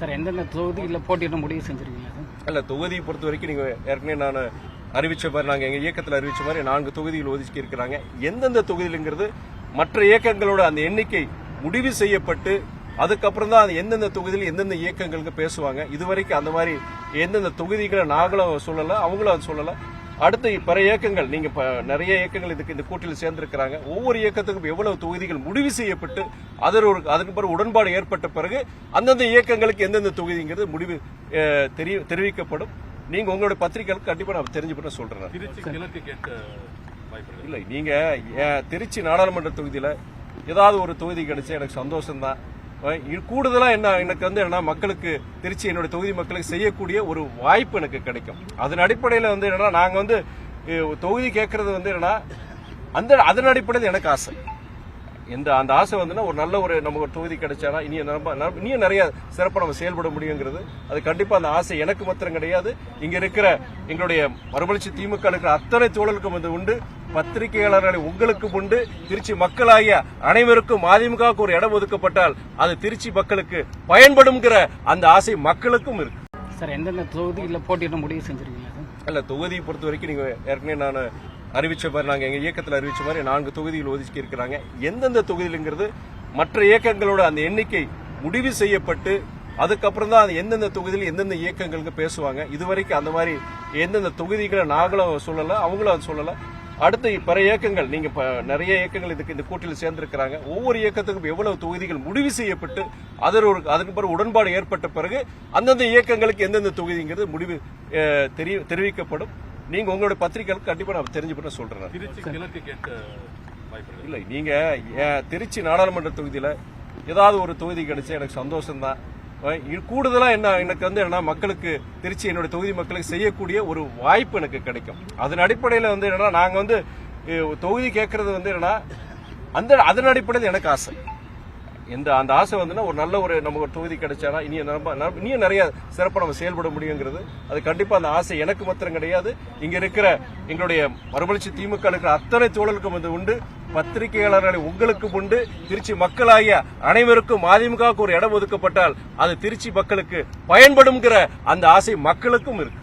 Sir எந்தெந்த தொகுதியில் போட்டியிட முடிவு செஞ்சிருக்கீங்க? இல்ல தொகுதியை பொறுத்த வரைக்கும் நீங்க ஏற்கனவே நான் அறிவிச்ச மாதிரி நாங்க எங்க இயக்கத்தில் அறிவிச்ச மாதிரி 4 தொகுதிகள் ஒதுக்கி இருக்கிறாங்க. எந்தெந்த தொகுதியிலுங்கிறது மற்ற இயக்கங்களோட அந்த எண்ணிக்கை முடிவு செய்யப்பட்டு அதுக்கப்புறம் தான் அது எந்தெந்த தொகுதியில் எந்தெந்த இயக்கங்களுக்கு பேசுவாங்க. இதுவரைக்கும் அந்த மாதிரி எந்தெந்த தொகுதிகளை நாங்களும் சொல்லல, அவங்களும் அது சொல்லல. அடுத்து பிற இயக்கங்கள் நீங்க நிறைய இயக்கங்கள் இதுக்கு இந்த கூட்டத்தில் சேர்ந்திருக்கிறாங்க. ஒவ்வொரு இயக்கத்துக்கும் எவ்வளவு தொகுதிகள் முடிவு செய்யப்பட்டு அதற்கு பிறகு உடன்பாடு ஏற்பட்ட பிறகு அந்தந்த இயக்கங்களுக்கு எந்தெந்த தொகுதிங்கிறது முடிவு தெரிவிக்கப்படும். நீங்க உங்களுடைய பத்திரிகைகளுக்கு கண்டிப்பா நான் தெரிஞ்சுப்பட்டு சொல்றேன். இல்ல நீங்க திருச்சி நாடாளுமன்ற தொகுதியில ஏதாவது ஒரு தொகுதி கிடைச்சா எனக்கு சந்தோஷம் தான். கூடுதலா என்ன எனக்கு என்ன மக்களுக்கு திருச்சி என்னுடைய தொகுதி மக்களுக்கு செய்யக்கூடிய ஒரு வாய்ப்பு எனக்கு கிடைக்கும். அதன் அடிப்படையில் என்னன்னா நாங்க தொகுதி கேட்கறது என்னன்னா அதன் அடிப்படையில் எனக்கு ஆசை. அந்த ஆசை ஒரு நல்ல நமக்கு ஒரு தொகுதி கிடைச்சானா இனியும் நிறைய சிறப்பாக நம்ம செயல்பட முடியுங்கிறது. அது கண்டிப்பா அந்த ஆசை எனக்கு மாத்திரம் கிடையாது, இங்க இருக்கிற எங்களுடைய மறுமலர்ச்சி திமுக இருக்கிற அத்தனை தோழர்களுக்கும் உண்டு, பத்திரிகையாளர்களை உங்களுக்கு உண்டு, திருச்சி மக்களாகிய அனைவருக்கும் அதிமுகவுக்கு ஒரு இடம் ஒதுக்கப்பட்டால் அது திருச்சி மக்களுக்கு பயன்படும்ங்கிற அந்த ஆசை மக்களுக்கும் இருக்கு. சார் எந்தெந்த தொகுதியில் போட்டியிட முடிவு செஞ்சிருக்கீங்க? இல்ல தொகுதியை பொறுத்த வரைக்கும் நீங்க ஏற்கனவே நான் அறிவிச்ச மாதிரி நாங்க எங்க இயக்கத்தில் அறிவிச்ச மாதிரி 4 தொகுதிகள் ஒதுக்கி இருக்கிறாங்க. எந்தெந்த தொகுதியிலுங்கிறது மற்ற இயக்கங்களோட அந்த எண்ணிக்கை முடிவு செய்யப்பட்டு அதுக்கப்புறம் தான் அது எந்தெந்த தொகுதியில் எந்தெந்த இயக்கங்களுக்கு பேசுவாங்க. இதுவரைக்கும் அந்த மாதிரி எந்தெந்த தொகுதிகளை நாங்களும் சொல்லல, அவங்களும் அது சொல்லல. அடுத்து பிற இயக்கங்கள் நீங்க நிறைய இயக்கங்கள் இதுக்கு இந்த கூட்டத்தில் சேர்ந்திருக்கிறாங்க. ஒவ்வொரு இயக்கத்துக்கும் எவ்வளவு தொகுதிகள் முடிவு செய்யப்பட்டு அதற்கு பிறகு உடன்பாடு ஏற்பட்ட பிறகு அந்தந்த இயக்கங்களுக்கு எந்தெந்த தொகுதிங்கிறது முடிவு தெரிவிக்கப்படும். நீங்க உங்களுடைய பத்திரிகைகளுக்கு கண்டிப்பா நான் தெரிஞ்சுப்பட்டு சொல்றேன். இல்ல நீங்க திருச்சி நாடாளுமன்ற தொகுதியில ஏதாவது ஒரு தொகுதி கிடைச்சா எனக்கு சந்தோஷம் தான். கூடுதலா என்ன எனக்கு மக்களுக்கு திருச்சி என்னுடைய தொகுதி மக்களுக்கு செய்யக்கூடிய ஒரு வாய்ப்பு எனக்கு கிடைக்கும். அதன் அடிப்படையில் என்னன்னா நாங்க தொகுதி கேட்கறது என்னன்னா அதன் அடிப்படையில் எனக்கு ஆசை. அந்த ஆசை ஒரு நல்ல நமக்கு ஒரு தொகுதி கிடைச்சானா இனியும் நிறைய சிறப்பாக நம்ம செயல்பட முடியுங்கிறது. அது கண்டிப்பா அந்த ஆசை எனக்கு மாத்திரம் கிடையாது, இங்க இருக்கிற எங்களுடைய மறுமலர்ச்சி திமுக இருக்கிற அத்தனை தோழர்களுக்கும் உண்டு, பத்திரிகையாளர்களை உங்களுக்கு உண்டு, திருச்சி மக்களாகிய அனைவருக்கும் அதிமுகவுக்கு ஒரு இடம் ஒதுக்கப்பட்டால் அது திருச்சி மக்களுக்கு பயன்படும்ங்கிற அந்த ஆசை மக்களுக்கும் இருக்கு.